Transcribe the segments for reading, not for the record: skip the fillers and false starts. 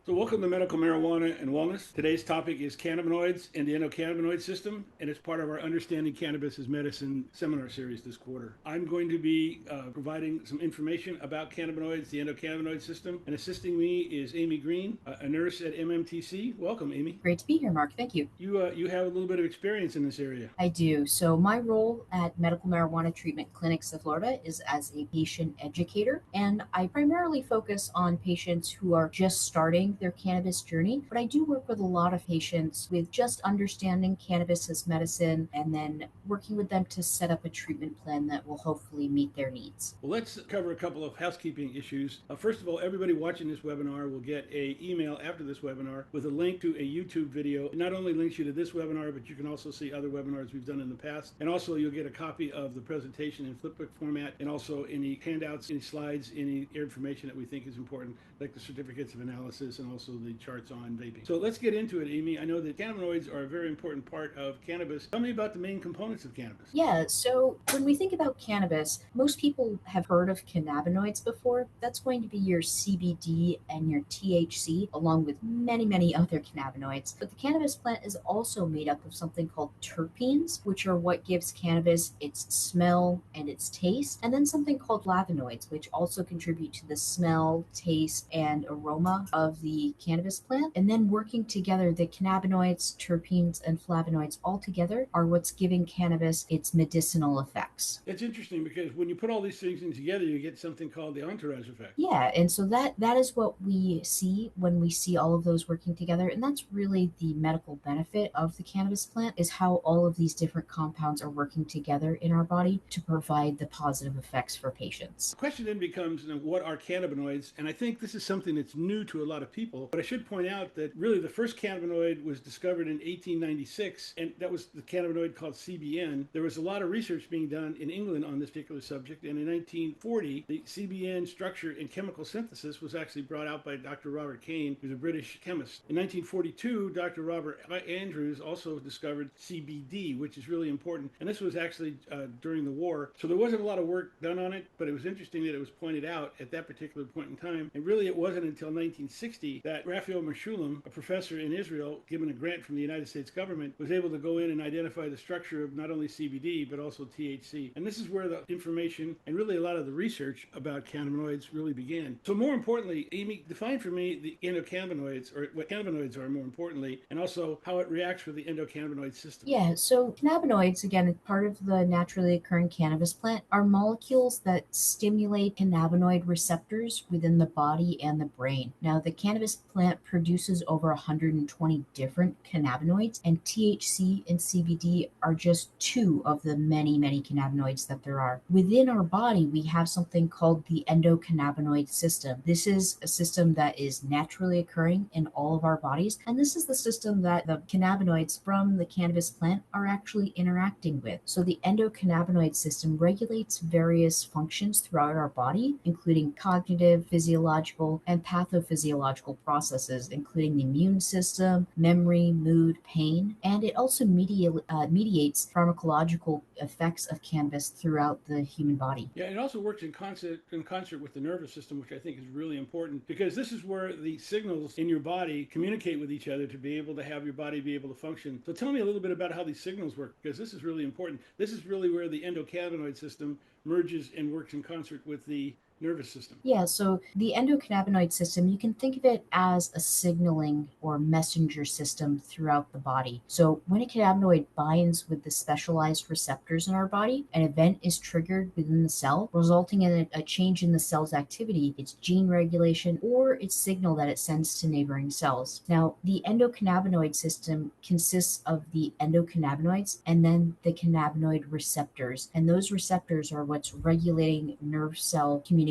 So welcome to Medical Marijuana and Wellness. Today's topic is cannabinoids and the endocannabinoid system, and it's part of our Understanding Cannabis as Medicine seminar series this quarter. I'm going to be providing some information about cannabinoids, the endocannabinoid system, and assisting me is Amy Green, a nurse at MMTC. Welcome, Amy. Great to be here, Mark. Thank you. You have a little bit of experience in this area. I do. So, my role at Medical Marijuana Treatment Clinics of Florida is as a patient educator, and I primarily focus on patients who are just starting their cannabis journey. But I do work with a lot of patients with just understanding cannabis as medicine and then working with them to set up a treatment plan that will hopefully meet their needs. Well, let's cover a couple of housekeeping issues. First of all, everybody watching this webinar will get an email after this webinar with a link to a YouTube video. It not only links you to this webinar, but you can also see other webinars we've done in the past. And also you'll get a copy of the presentation in flipbook format, and also any handouts, any slides, any information that we think is important, like the certificates of analysis and also the charts on vaping. So let's get into it, Amy. I know that cannabinoids are a very important part of cannabis. Tell me about the main components of cannabis. Yeah, so when we think about cannabis, most people have heard of cannabinoids before. That's going to be your CBD and your THC, along with many, many other cannabinoids. But the cannabis plant is also made up of something called terpenes, which are what gives cannabis its smell and its taste, and then something called flavonoids, which also contribute to the smell, taste, and aroma of the cannabis plant. And then working together, the cannabinoids, terpenes, and flavonoids all together are what's giving cannabis its medicinal effects. It's interesting because when you put all these things in together, you get something called the entourage effect. Yeah, and so that is what we see when we see all of those working together, and that's really the medical benefit of the cannabis plant, is how all of these different compounds are working together in our body to provide the positive effects for patients. The question then becomes, what are cannabinoids? And I think this is something that's new to a lot of people, but I should point out that really the first cannabinoid was discovered in 1896, and that was the cannabinoid called CBN. There was a lot of research being done in England on this particular subject, and in 1940, the CBN structure in chemical synthesis was actually brought out by Dr. Robert Kane, who's a British chemist. In 1942, Dr. Robert Andrews also discovered CBD, which is really important, and this was actually during the war, so there wasn't a lot of work done on it, but it was interesting that it was pointed out at that particular point in time, and really it wasn't until 1960 that Raphael Mechoulam, a professor in Israel, given a grant from the United States government, was able to go in and identify the structure of not only CBD, but also THC. And this is where the information and really a lot of the research about cannabinoids really began. So more importantly, Amy, define for me the endocannabinoids, or what cannabinoids are more importantly, and also how it reacts with the endocannabinoid system. Yeah, so cannabinoids, again, part of the naturally occurring cannabis plant, are molecules that stimulate cannabinoid receptors within the body and the brain. Now, the cannabis plant produces over 120 different cannabinoids, and THC and CBD are just two of the many, many cannabinoids that there are. Within our body, we have something called the endocannabinoid system. This is a system that is naturally occurring in all of our bodies, and this is the system that the cannabinoids from the cannabis plant are actually interacting with. So the endocannabinoid system regulates various functions throughout our body, including cognitive, physiological, and pathophysiological processes, including the immune system, memory, mood, pain, and it also mediates pharmacological effects of cannabis throughout the human body. Yeah, it also works in concert with the nervous system, which I think is really important, because this is where the signals in your body communicate with each other to be able to have your body be able to function. So tell me a little bit about how these signals work, because this is really important. This is really where the endocannabinoid system merges and works in concert with the nervous system. Yeah, so the endocannabinoid system, you can think of it as a signaling or messenger system throughout the body. So when a cannabinoid binds with the specialized receptors in our body, an event is triggered within the cell, resulting in a change in the cell's activity, its gene regulation, or its signal that it sends to neighboring cells. Now, the endocannabinoid system consists of the endocannabinoids and then the cannabinoid receptors. And those receptors are what's regulating nerve cell communication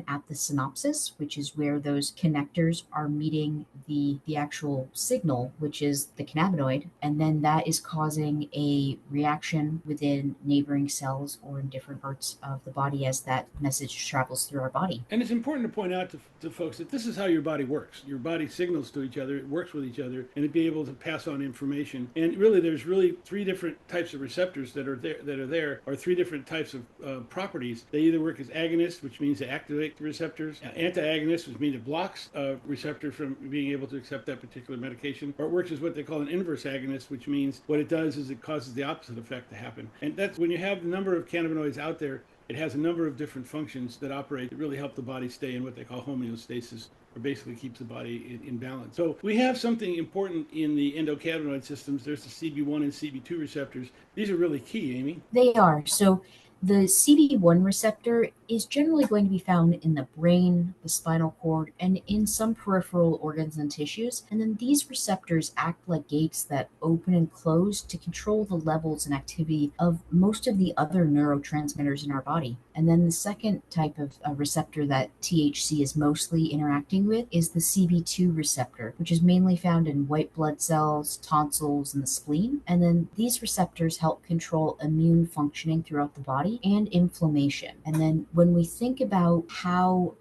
at the synapses, which is where those connectors are meeting the actual signal, which is the cannabinoid, and then that is causing a reaction within neighboring cells or in different parts of the body as that message travels through our body. And it's important to point out to folks that this is how your body works. Your body signals to each other, it works with each other, and it be able to pass on information. And really, there's really three different types of receptors that are there, or three different types of properties. They either work as agonists, which means means to activate the receptors. Antagonist, which means it blocks a receptor from being able to accept that particular medication. Or it works as what they call an inverse agonist, which means what it does is it causes the opposite effect to happen. And that's when you have the number of cannabinoids out there, it has a number of different functions that operate that really help the body stay in what they call homeostasis, or basically keeps the body in balance. So we have something important in the endocannabinoid systems. There's the CB1 and CB2 receptors. These are really key, Amy. They are. So the CB1 receptor is generally going to be found in the brain, the spinal cord, and in some peripheral organs and tissues. And then these receptors act like gates that open and close to control the levels and activity of most of the other neurotransmitters in our body. And then the second type of receptor that THC is mostly interacting with is the CB2 receptor, which is mainly found in white blood cells, tonsils, and the spleen. And then these receptors help control immune functioning throughout the body and inflammation. And then when we think about how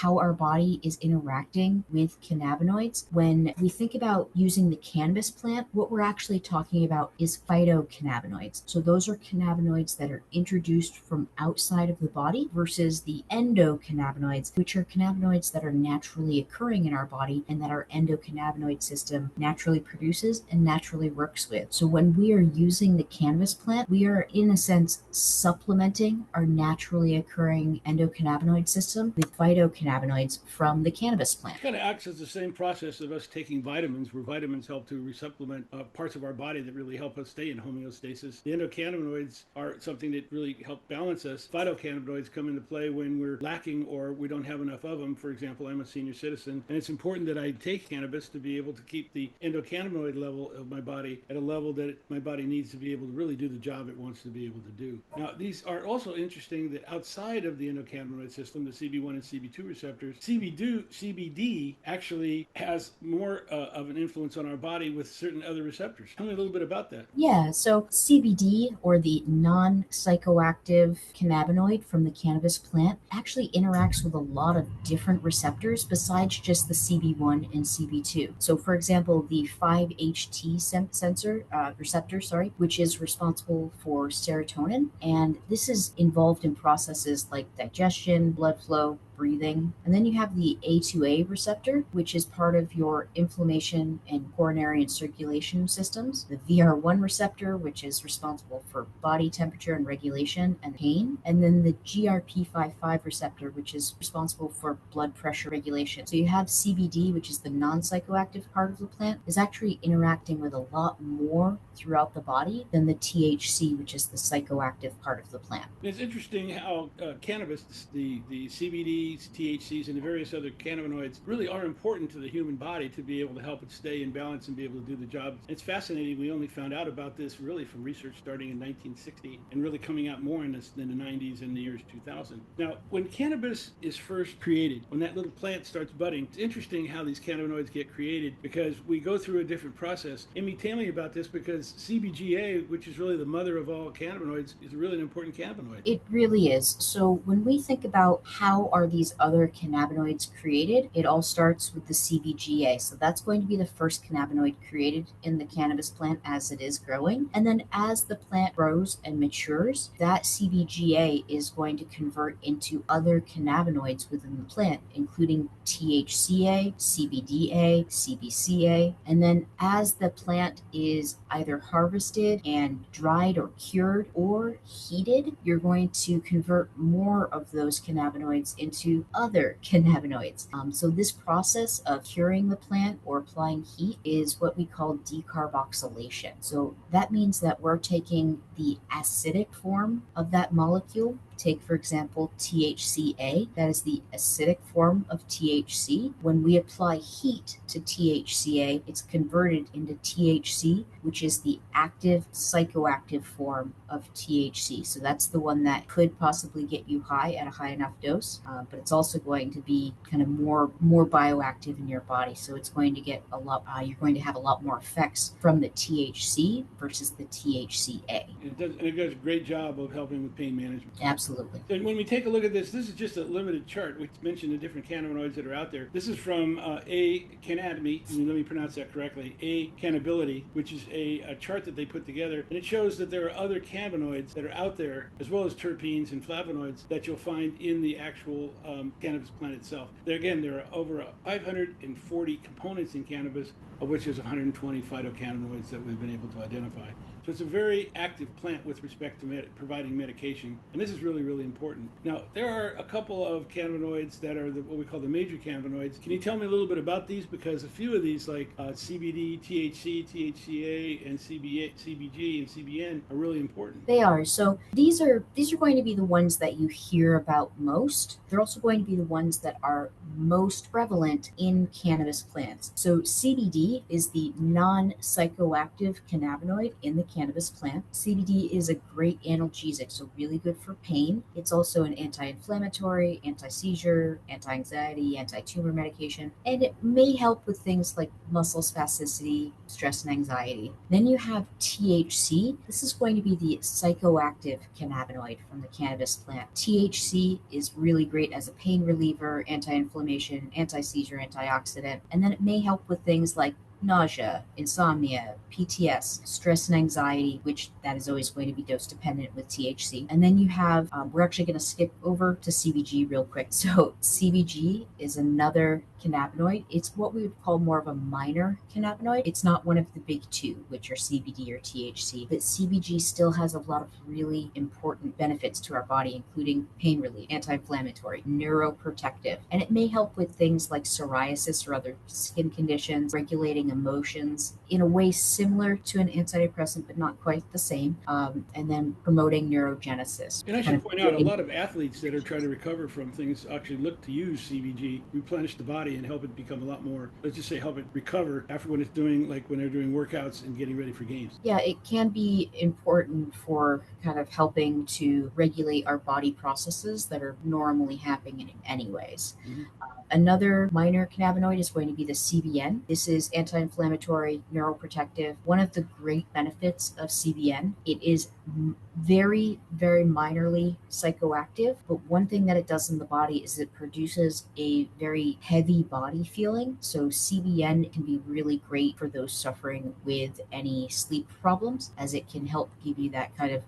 our body is interacting with cannabinoids, when we think about using the cannabis plant, what we're actually talking about is phytocannabinoids. So those are cannabinoids that are introduced from outside of the body versus the endocannabinoids, which are cannabinoids that are naturally occurring in our body and that our endocannabinoid system naturally produces and naturally works with. So when we are using the cannabis plant, we are in a sense supplementing our naturally occurring endocannabinoid system with phytocannabinoids from the cannabis plant. It kind of acts as the same process of us taking vitamins, where vitamins help to resupplement parts of our body that really help us stay in homeostasis. The endocannabinoids are something that really help balance us. Phytocannabinoids come into play when we're lacking or we don't have enough of them. For example, I'm a senior citizen, and it's important that I take cannabis to be able to keep the endocannabinoid level of my body at a level that my body needs to be able to really do the job it wants to be able to do. Now, these are also interesting that outside of the endocannabinoid system, the CB1 and CB2 receptors, CBD actually has more of an influence on our body with certain other receptors. Tell me a little bit about that. Yeah, so CBD, or the non-psychoactive cannabinoid from the cannabis plant, actually interacts with a lot of different receptors besides just the CB1 and CB2. So, for example, the 5-HT receptor, which is responsible for serotonin, and this is involved in processes like digestion, blood flow, breathing. And then you have the A2A receptor, which is part of your inflammation and coronary and circulation systems. The VR1 receptor, which is responsible for body temperature and regulation and pain. And then the GRP55 receptor, which is responsible for blood pressure regulation. So you have CBD, which is the non-psychoactive part of the plant, is actually interacting with a lot more throughout the body than the THC, which is the psychoactive part of the plant. It's interesting how cannabis, the CBD, THCs, and the various other cannabinoids really are important to the human body to be able to help it stay in balance and be able to do the job. It's fascinating. We only found out about this really from research starting in 1960 and really coming out more in the 90s and the years 2000. Now, when cannabis is first created, when that little plant starts budding, it's interesting how these cannabinoids get created because we go through a different process. Amy, tell me about this because CBGA, which is really the mother of all cannabinoids, is really an important cannabinoid. It really is. So when we think about how are these other cannabinoids created, it all starts with the CBGA. So that's going to be the first cannabinoid created in the cannabis plant as it is growing. And then as the plant grows and matures, that CBGA is going to convert into other cannabinoids within the plant, including THCA, CBDA, CBCA. And then as the plant is either harvested and dried or cured or heated, you're going to convert more of those cannabinoids into other cannabinoids. So this process of curing the plant or applying heat is what we call decarboxylation. So that means that we're taking the acidic form of that molecule. Take, for example, THCA, that is the acidic form of THC. When we apply heat to THCA, it's converted into THC, which is the active psychoactive form of THC. So that's the one that could possibly get you high at a high enough dose, but it's also going to be kind of more bioactive in your body. So it's going to get a lot, you're going to have a lot more effects from the THC versus the THCA. It does a great job of helping with pain management. Absolutely. Absolutely. And when we take a look at this is just a limited chart which mentioned the different cannabinoids that are out there. This is from Cannabis, let me pronounce that correctly, Cannability, which is a chart that they put together, and it shows that there are other cannabinoids that are out there, as well as terpenes and flavonoids, that you'll find in the actual cannabis plant itself. There are over 540 components in cannabis, of which there's 120 phytocannabinoids that we've been able to identify. So it's a very active plant with respect to providing medication, and this is really, really important. Now, there are a couple of cannabinoids that are what we call the major cannabinoids. Can you tell me a little bit about these? Because a few of these, like CBD, THC, THCA, and CBG, and CBN, are really important. They are. So these are going to be the ones that you hear about most. They're also going to be the ones that are most prevalent in cannabis plants. So CBD is the non-psychoactive cannabinoid in the cannabis plant. CBD is a great analgesic, so really good for pain. It's also an anti-inflammatory, anti-seizure, anti-anxiety, anti-tumor medication, and it may help with things like muscle spasticity, stress, and anxiety. Then you have THC. This is going to be the psychoactive cannabinoid from the cannabis plant. THC is really great as a pain reliever, anti-inflammation, anti-seizure, antioxidant, and then it may help with things like nausea, insomnia, PTS, stress and anxiety, which that is always going to be dose dependent with THC. And then you have, we're actually going to skip over to CBG real quick. So CBG is another cannabinoid. It's what we would call more of a minor cannabinoid. It's not one of the big two, which are CBD or THC, but CBG still has a lot of really important benefits to our body, including pain relief, anti-inflammatory, neuroprotective, and it may help with things like psoriasis or other skin conditions, regulating emotions in a way similar to an antidepressant, but not quite the same, and then promoting neurogenesis. And I should point out, a lot of athletes that are trying to recover from things actually look to use CBG, replenish the body, and help it become a lot more, let's just say, help it recover after when it's doing, like when they're doing workouts and getting ready for games. Yeah, it can be important for kind of helping to regulate our body processes that are normally happening anyways. Mhm. Another minor cannabinoid is going to be the CBN. This is anti-inflammatory, neuroprotective. One of the great benefits of CBN, it is very, very minorly psychoactive, but one thing that it does in the body is it produces a very heavy body feeling. So CBN can be really great for those suffering with any sleep problems, as it can help give you that kind of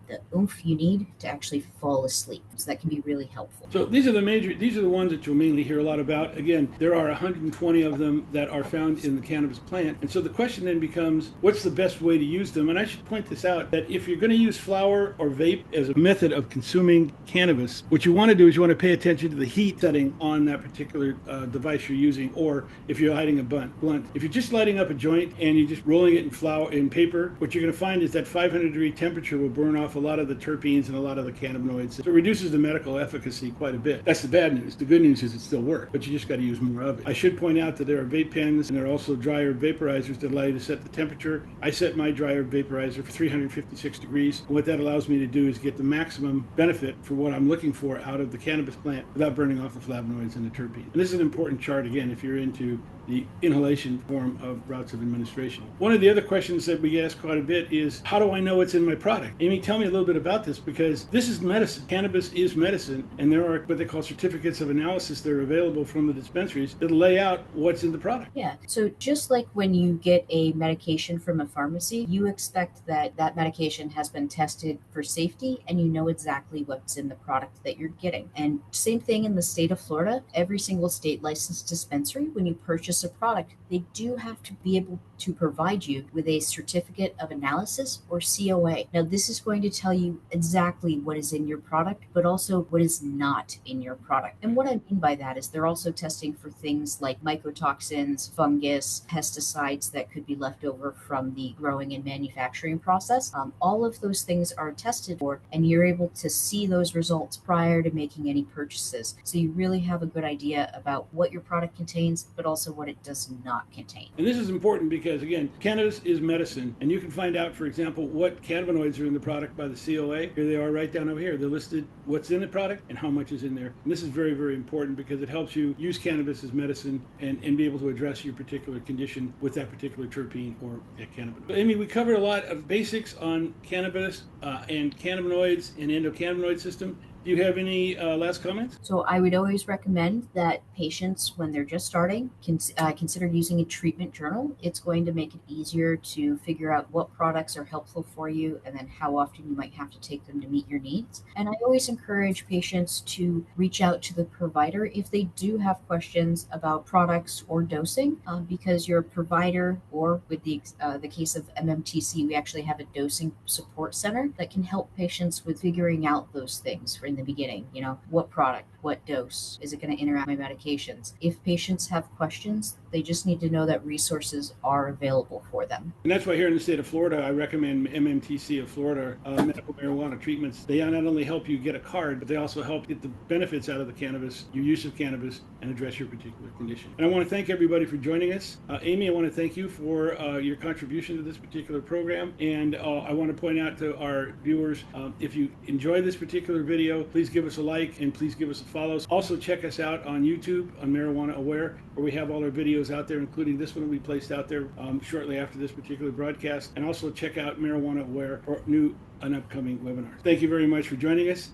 the oomph you need to actually fall asleep. So that can be really helpful. So these are the ones that you'll mainly hear a lot about. Again, there are 120 of them that are found in the cannabis plant. And so the question then becomes, what's the best way to use them? And I should point this out, that if you're going to use flower or vape as a method of consuming cannabis, what you want to do is you want to pay attention to the heat setting on that particular device you're using, or if you're lighting a blunt. If you're just lighting up a joint and you're just rolling it in paper, what you're going to find is that 500-degree temperature will burn off a lot of the terpenes and a lot of the cannabinoids. So it reduces the medical efficacy quite a bit. That's the bad news. The good news is it still works, but you just got to use more of it. I should point out that there are vape pens and there are also dryer vaporizers that allow you to set the temperature. I set my dryer vaporizer for 356 degrees. And what that allows me to do is get the maximum benefit for what I'm looking for out of the cannabis plant without burning off the flavonoids and the terpenes. And this is an important chart, again, if you're into the inhalation form of routes of administration. One of the other questions that we ask quite a bit is, how do I know what's in my product? Amy, tell me a little bit about this, because this is medicine. Cannabis is medicine, and there are what they call certificates of analysis that are available from the dispensaries that lay out what's in the product. Yeah, so just like when you get a medication from a pharmacy, you expect that that medication has been tested for safety and you know exactly what's in the product that you're getting. And same thing in the state of Florida, every single state licensed dispensary, when you purchase a product, they do have to be able to provide you with a certificate of analysis, or COA. Now, this is going to tell you exactly what is in your product, but also what is not in your product. And what I mean by that is they're also testing for things like mycotoxins, fungus, pesticides that could be left over from the growing and manufacturing process. All of those things are tested for, and you're able to see those results prior to making any purchases. So you really have a good idea about what your product contains, but also what it does not contain. And this is important because, again, cannabis is medicine, and you can find out, for example, what cannabinoids are in the product by the COA. Here they are right down over here. They're listed what's in the product and how much is in there. And this is very, very important because it helps you use cannabis as medicine and be able to address your particular condition with that particular terpene or that cannabinoid. So, Amy, we covered a lot of basics on cannabis and cannabinoids and endocannabinoid system. Do you have any last comments? So I would always recommend that patients, when they're just starting, consider using a treatment journal. It's going to make it easier to figure out what products are helpful for you and then how often you might have to take them to meet your needs. And I always encourage patients to reach out to the provider if they do have questions about products or dosing, because your provider, or with the case of MMTC, we actually have a dosing support center that can help patients with figuring out those things in the beginning. What product, what dose, is it going to interact with my medications? If patients have questions, they just need to know that resources are available for them. And that's why here in the state of Florida, I recommend MMTC of Florida, medical marijuana treatments. They not only help you get a card, but they also help get the benefits out of the cannabis, your use of cannabis, and address your particular condition. And I want to thank everybody for joining us. Amy, I want to thank you for your contribution to this particular program. And I want to point out to our viewers, if you enjoy this particular video, please give us a like and please give us a follow. Also check us out on YouTube on Marijuana Aware, where we have all our videos out there, including this one will be placed out there shortly after this particular broadcast. And also check out Marijuana Aware for new and upcoming webinars. Thank you very much for joining us.